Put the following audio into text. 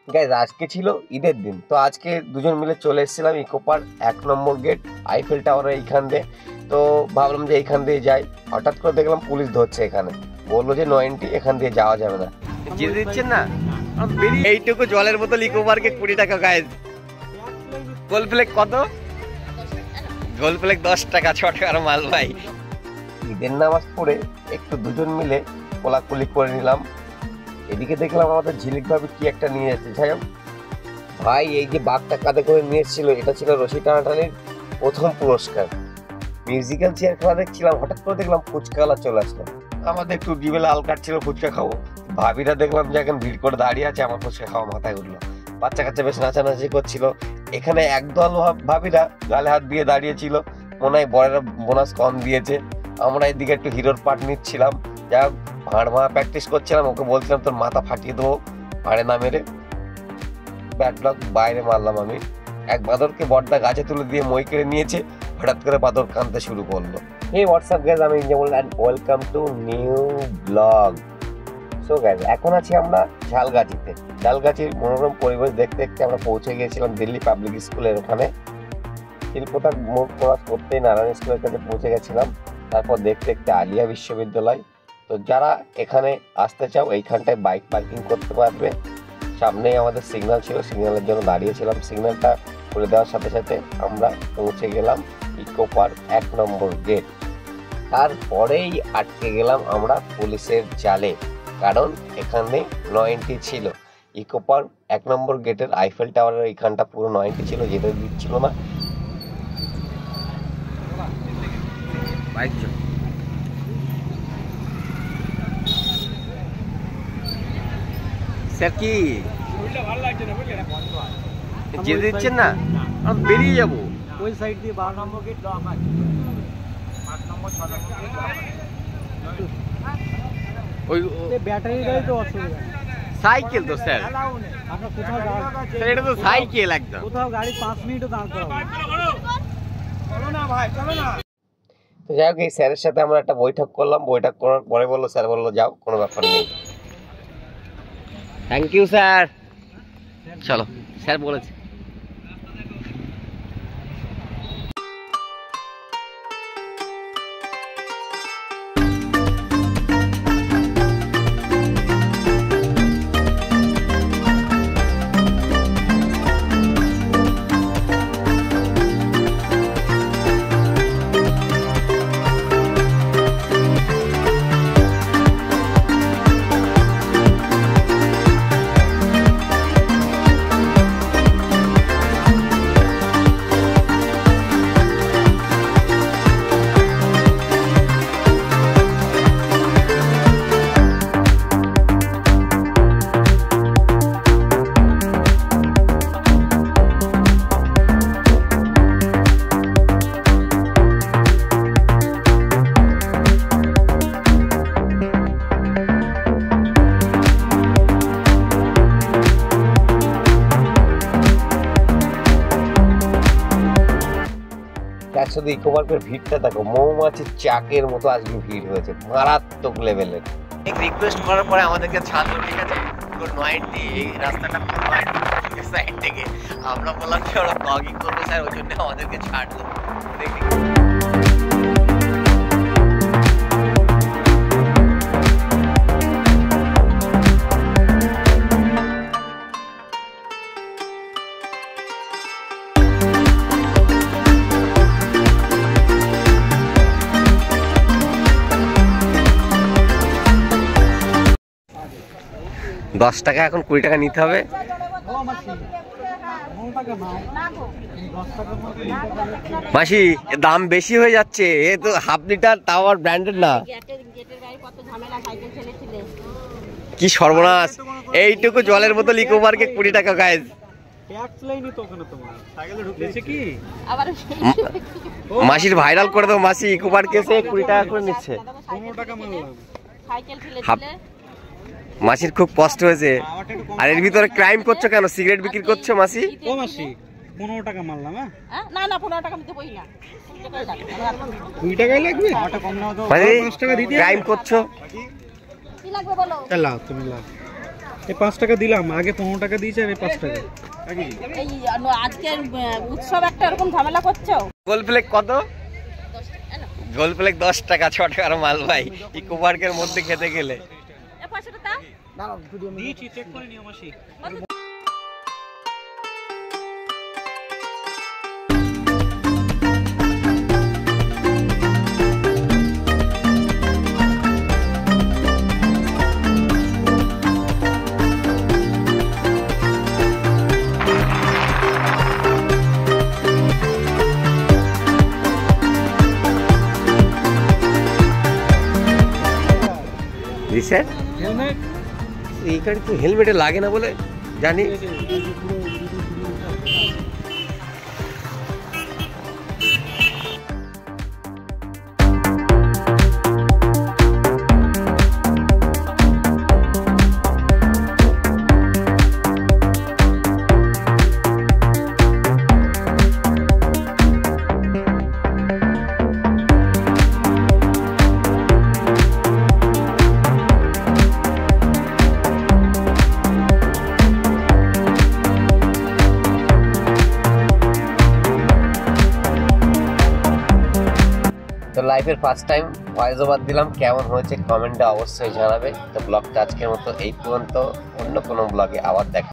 Guys আজকে ছিল ঈদের দিন, তো আজকে দুজন মিলে চলে এসেছিলাম ইকো পার্ক 1 নম্বর গেট আইফেল টাওয়ারের এইখান দিয়ে। তো ভাবলাম যে এইখান দিয়ে যাই, হঠাৎ করে দেখলাম পুলিশ ধরছে এখানে, বললো যে 90 এখান দিয়ে যাওয়া যাবে না। যেতে দিচ্ছেন না। এইটুকু জলের বোতল ইকো পার্কে 20 টাকা গাইজ। গোল প্লেক কত? গোল প্লেক 10 টাকা, 6 টাকার মাল ভাই। ঈদের নামাজ পড়ে একটু দুজন মিলে কোলাকুলি করে নিলাম। এদিকে দেখলাম আমাদের ঝিলিক ভাবে কি একটা নিয়ে যাচ্ছে। যাই হোক ভাই, এই যে বাঘটা কাঁধে করে নিয়ে এসেছিল, এটা ছিল রশি টানাটানির প্রথম পুরস্কার। মিউজিক্যাল চেয়ার খেলা দেখছিলাম, হঠাৎ করে দেখলাম ফুচকাওয়ালা চলে আসলো। আমাদের একটু জিভে লাল কাটছিল, ফুচকা খাবো। ভাবিরা দেখলাম যে এখন ভিড় করে দাঁড়িয়ে আছে, আমার ফুচকা খাওয়া মাথায় উঠলো। বাচ্চা কাচ্চা বেশ নাচানাচি করছিল। এখানে একদল ভাবিরা গালে হাত দিয়ে দাঁড়িয়েছিল, মনে হয় বড়রা বোনাস কম দিয়েছে। আমরা এদিকে একটু হিরোর পার্ট নিচ্ছিলাম। যা ভাঁড় ভাঁড়া প্র্যাকটিস করছিলাম, ওকে বলছিলাম তোর মাথা ফাটিয়ে দেবো ভাঁড়ে না মেরে। ব্যাট ব্লক বাইরে মারলাম আমি। এক বাদরকে বড়দা গাছে তুলে দিয়ে মই কেড়ে নিয়েছে। হঠাৎ করে বাদর কাঁদতে শুরু করলো। এই হোয়াটসঅ্যাপ গাইজ, আমি যেমন and welcome to new blog. So guys, এখন আছি আমরা ঝালগাছিতে। ঝালগাছির মনোরম পরিবেশ দেখতে দেখতে আমরা পৌঁছে গিয়েছিলাম দিল্লি পাবলিক স্কুলের ওখানে। শিল্পতার মোড় ক্রস করতেই নারায়ণ স্কুলের কাছে পৌঁছে গেছিলাম। তারপর দেখতে দেখতে আলিয়া বিশ্ববিদ্যালয়। তো যারা এখানে আসতে চাও এইখানটায় বাইক পার্কিং করতে পারবে। সামনেই আমাদের সিগন্যাল ছিল, সিগন্যালের জন্য দাঁড়িয়েছিলাম। সিগন্যালটা খুলে দেওয়ার সাথে সাথে আমরা পৌঁছে গেলাম ইকো পার্ক 1 নম্বর গেট। তারপরেই আটকে গেলাম আমরা পুলিশের জালে, কারণ এখানে 90 ছিল। ইকো পার্ক 1 নম্বর গেটের আইফেল টাওয়ারের এইখানটা পুরো 90 ছিল, যেতে দিচ্ছিল না। বাইক স্যার কি যেতে দিচ্ছেন না, আমি বেরিয়ে যাবো ওই সাইড দিয়ে। 12 নম্বর গেট, 5 নম্বর 6 নম্বর গেট। ওই ব্যাটারি গাড়ি তো অসুবিধা। সাইকেল তো স্যার, আমরা কোথাও স্যার এটা তো সাইকেল একদম, কোথাও গাড়ি 5 মিনিটও দাঁড় করাবো। চলো না ভাই, চলো না। তো যাই হোক, এই স্যারের সাথে আমরা একটা বৈঠক করলাম। বৈঠক করার পরে বললো, স্যার বললো যাও, কোনো ব্যাপার নেই। Thank you sir. চলো, স্যার বলেছে। শুধু ইকো পার্কের ভিড়টা দেখো, মৌমাছির চাকের মতো আজকে ভিড় হয়েছে, মারাত্মক লেভেলের। রিকোয়েস্ট করার পরে আমাদেরকে ছাড়লো, ঠিক আছে 90 এই রাস্তাটা 90 সাইড থেকে। আমরা বললাম যে ওরা ব্লগিং করবো স্যার, ওই জন্য আমাদেরকে ছাড়লো। দেখি $10 এখন 20 টাকা নিতে হবে। মাসি দাম বেশি হয়ে যাচ্ছে, এ তো হাফ লিটার, তাও আর ব্র্যান্ডেড না। কি সর্বনাশ, এইটুকু জলের বোতল ইকো পার্কে 20 টাকা গাইজ। মাসির ভাইরাল করে দাও, মাসি ইকো পার্কে এসে 20 টাকা করে নিচ্ছে। মাসির খুব কষ্ট হয়েছে। আর এর ভিতরে ক্রাইম করছো কেন? সিগারেট বিক্রি করছো মাসি? ও মাসি 15 টাকা মারলাম। না না 15 টাকা আমি দেবই না, 2 টাকাই লাগবে। ওটা কম নাও তো, 5 টাকা দিতে। ক্রাইম করছো, কি লাগবে বলো? লাও তুমি লাও। এই 5 টাকা দিলাম, আগে 15 টাকা দিয়েছে আর এই 5 টাকা আগে। এই আজকের উৎসব একটা এরকম ঝামেলা করছো। গোল প্লেট কত? গোল প্লেট 10 টাকা, 6 টাকার মাল ভাই ইকো পার্কের মধ্যে খেতে গেলে। এ পয়সাটা দাও। দাঁড়াও ভিডিও দিয়েছি, চেক করে নিও মাসি। স্যার হেলমেট এই গাড়ি তো হেলমেটে লাগে না বলে জানি। তো লাইফের ফার্স্ট টাইম ভয়েস ওভার দিলাম, কেমন হয়েছে কমেন্টে অবশ্যই জানাবে। তো ব্লগটা আজকের মতো এই পর্যন্ত, অন্য কোনো ব্লগে আবার দেখা।